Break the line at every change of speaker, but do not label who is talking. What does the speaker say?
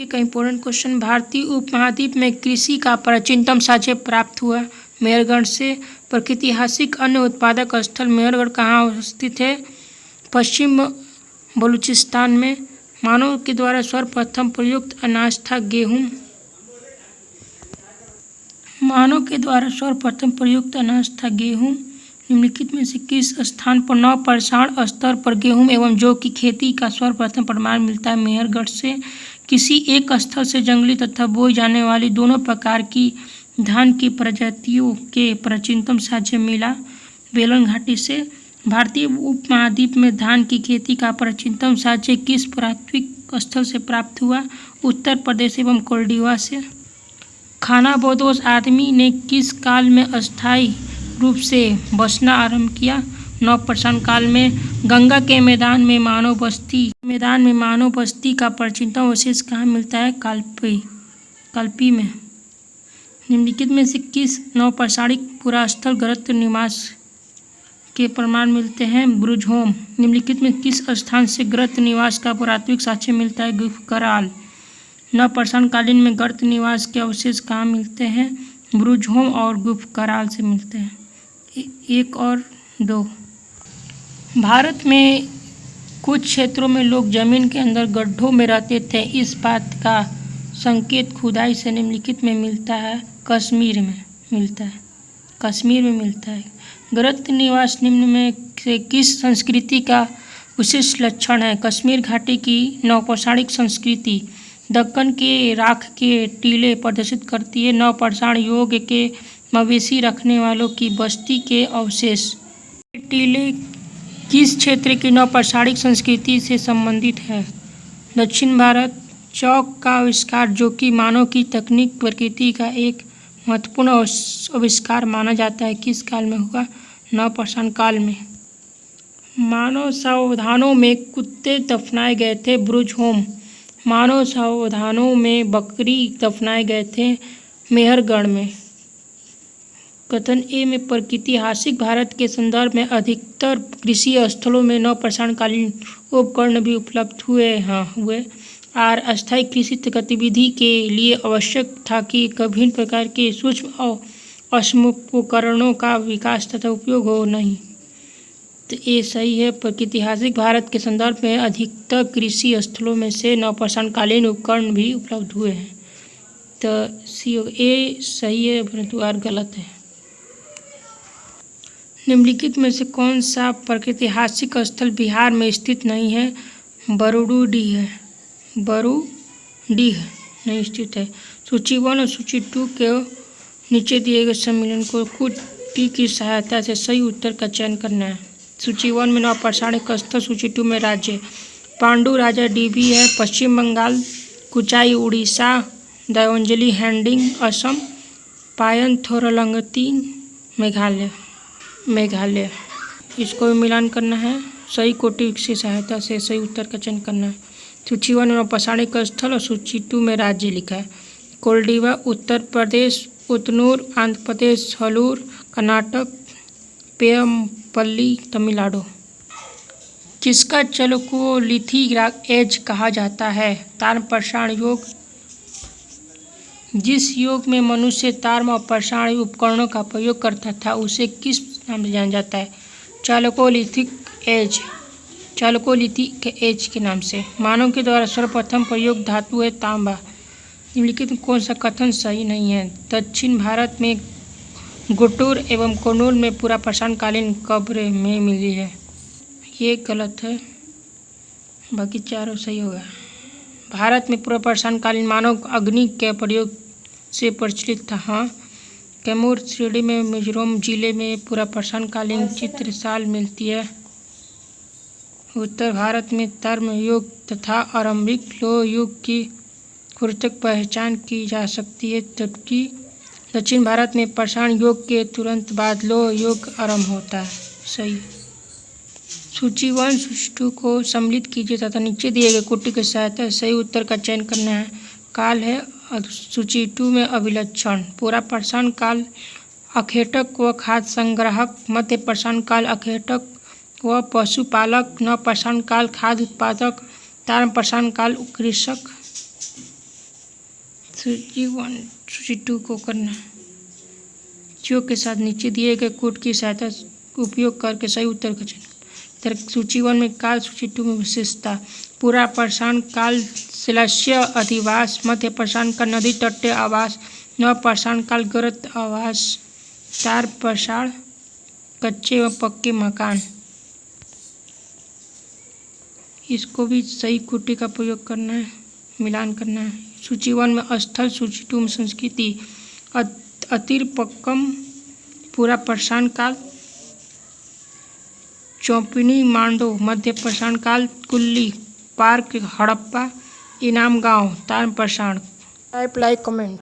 देखिए का important question, भारतीय उपमहाद्वीप में कृषि का प्राचीनतम साक्ष्य प्राप्त हुआ मेहरगढ़ से। प्रागैतिहासिक अन्न उत्पादक स्थल मेहरगढ़ कहाँ स्थित है? पश्चिम बलूचिस्तान में। मानव के द्वारा सर्वप्रथम प्रयुक्त अनाज था गेहूँ। मानव के द्वारा सर्वप्रथम प्रयुक्त अनाज था गेहूँ। निम्नलिखित में से किस स्थान पर नवपाषाण स्तर पर गेहूं एवं जौ की खेती का सर्वप्रथम प्रमाण मिलता है? मेहरगढ़ से। किसी एक स्थल से जंगली तथा बोई जाने वाली दोनों प्रकार की धान की प्रजातियों के प्राचीनतम साक्ष्य मिला बेलन घाटी से। भारतीय उपमहाद्वीप में धान की खेती का प्राचीनतम साक्ष्य किस पुरातात्विक स्थल से प्राप्त हुआ? उत्तर प्रदेश एवं कोल्डिवा से। खानाबदोश आदमी ने किस काल में अस्थायी रूप से बसना आरंभ किया? नवपाषाण काल में। गंगा के मैदान में मानव बस्ती का प्राचीनतम अवशेष कहाँ मिलता है? कालपी में। निम्नलिखित में से किस नवपाषाणिक पुरास्थल गृहस्थ निवास के प्रमाण मिलते हैं? ब्रुजहोम। निम्नलिखित में किस स्थान से गृहस्थ निवास का पुरातात्विक साक्ष्य मिलता है? गुफकराल। नवपाषाण कालीन में गृहस्थ निवास के अवशेष कहाँ मिलते हैं? ब्रुजहोम और गुफकराल से मिलते हैं। 1 और 2। भारत में कुछ क्षेत्रों में लोग जमीन के अंदर गड्ढों में रहते थे। इस बात का संकेत खुदाई से निम्नलिखित में मिलता है? कश्मीर में मिलता है। गृहस्थ निवास निम्न में से किस संस्कृति का विशिष्ट लक्षण है? कश्मीर घाटी की नवपाषाणिक संस्कृति दक्कन के राख के टीले प्रदर्शित करती है। नवपाषाण युग के मवेशी रखने वालों की बस्ती के अवशेष। टीले किस क्षेत्र की नवपाषाणिक संस्कृति से संबंधित है? दक्षिण भारत। चौक का आविष्कार जो कि मानव की तकनीक प्रकृति का एक महत्वपूर्ण आविष्कार माना जाता है, किस काल में हुआ? नवपाषाण काल में। मानव सावधानों में कुत्ते दफनाए गए थे। ब्रुजहोम। मानव सावधानों में बकरी दफनाए गए थे। मेहरगढ़ में। कथन ए में प्रागैतिहासिक भारत के संदर्भ में अधिकतर कृषि स्थलों में नवपाषाणकालीन उपकरण भी उपलब्ध हुए। आर अस्थायी कृषि गतिविधि के लिए आवश्यक था कि विभिन्न प्रकार के सूक्ष्म और अक्षम उपकरणों का विकास तथा उपयोग हो नहीं। तो ये सही है। प्रागैतिहासिक भारत के संदर्भ में अधिकतर कृषि स्थलों में से नवपाषाणकालीन उपकरण भी उपलब्ध हुए हैं। तो सी ए सही है परंतु आर गलत है। निम्नलिखित में से कौन सा प्रागैतिहासिक स्थल बिहार में स्थित नहीं है? बरूडीह नहीं स्थित है। सूची 1 और सूची 2 के नीचे दिए गए सम्मेलन को कुटी की सहायता से सही उत्तर का चयन करना है। सूची 1 में नवपाषाणिक स्थल, सूची 2 में राज्य। पांडु राजा डीबी है पश्चिम बंगाल। कुचाई उड़ीसा। दयोंजली हैंडिंग असम। पायन थोरलंगती मेघालय। इसको भी मिलान करना है। सही कोटि की सहायता से सही उत्तर का चयन करना है। सूची 1 में नवपाषाणिक स्थल और सूची 2 में राज्य लिखा है। कोल्डिवा उत्तर प्रदेश। उतनूर आंध्र प्रदेश। हलूर कर्नाटक। पेयमपल्ली तमिलनाडु। किसका चैल्कोलिथिक एज कहा जाता है? ताम्रपाषाण युग। जिस युग में मनुष्य ताम्र और पाषाण उपकरणों का प्रयोग करता था उसे किस नाम से जाना जाता है? चैल्कोलिथिक एज के नाम से। मानव के द्वारा सर्वप्रथम प्रयोग धातु है तांबा। निम्नलिखित में कौन सा कथन सही नहीं है? दक्षिण भारत में गुटुर एवं कोनूर में पुरापाषाणकालीन कब्र में मिली है। ये गलत है, बाकी चारों सही होगा। भारत में पुरापाषाणकालीन मानव अग्नि के प्रयोग से प्रचलित था। हाँ। कैमूर श्रेणी में मिजोरम जिले में पुरापाषाणकालीन चित्रशाल मिलती है। उत्तर भारत में ताम्र युग तथा आरंभिक लौह युग की खुरतक पहचान की जा सकती है, जबकि दक्षिण भारत में पाषाण युग के तुरंत बाद लौह युग आरंभ होता है। सही। सूची 1 सूची 2 को सम्मिलित कीजिए तथा नीचे दिए गए कुटी की सहायता से सही उत्तर का चयन करना है। काल है सूची 2 में अभिलक्षण। पुरापाषाण काल अखेटक व खाद्य संग्राहक। मध्य पाषाण काल अखेटक व पशुपालक। नवपाषाण काल खाद्य उत्पादक। ताम्रपाषाण काल कृषक। सूची 1 सूची 2 को करना। सूचियों के साथ नीचे दिए गए कोड की सहायता उपयोग करके सही उत्तर का चयन। सूची 1 में काल, सूची 2 में विशेषता। पूरा प्रशांत काल शिलाश्य अधिवास, मध्य प्रशांत काल नदी तट आवास, नव प्रशांत काल गर्त आवास, तार प्रसार कच्चे व पक्के मकान। इसको भी सही कोटि का प्रयोग करना है, मिलान करना है। सूची 1 में स्थल, सूची 2 में संस्कृति। अतिरपक्कम पूरा प्रशांत काल, चौपिनी मांडो मध्य प्रशांत काल, कुल्ली पार्क हड़प्पा, इनाम गांव तार प्रशांत। Type like comment.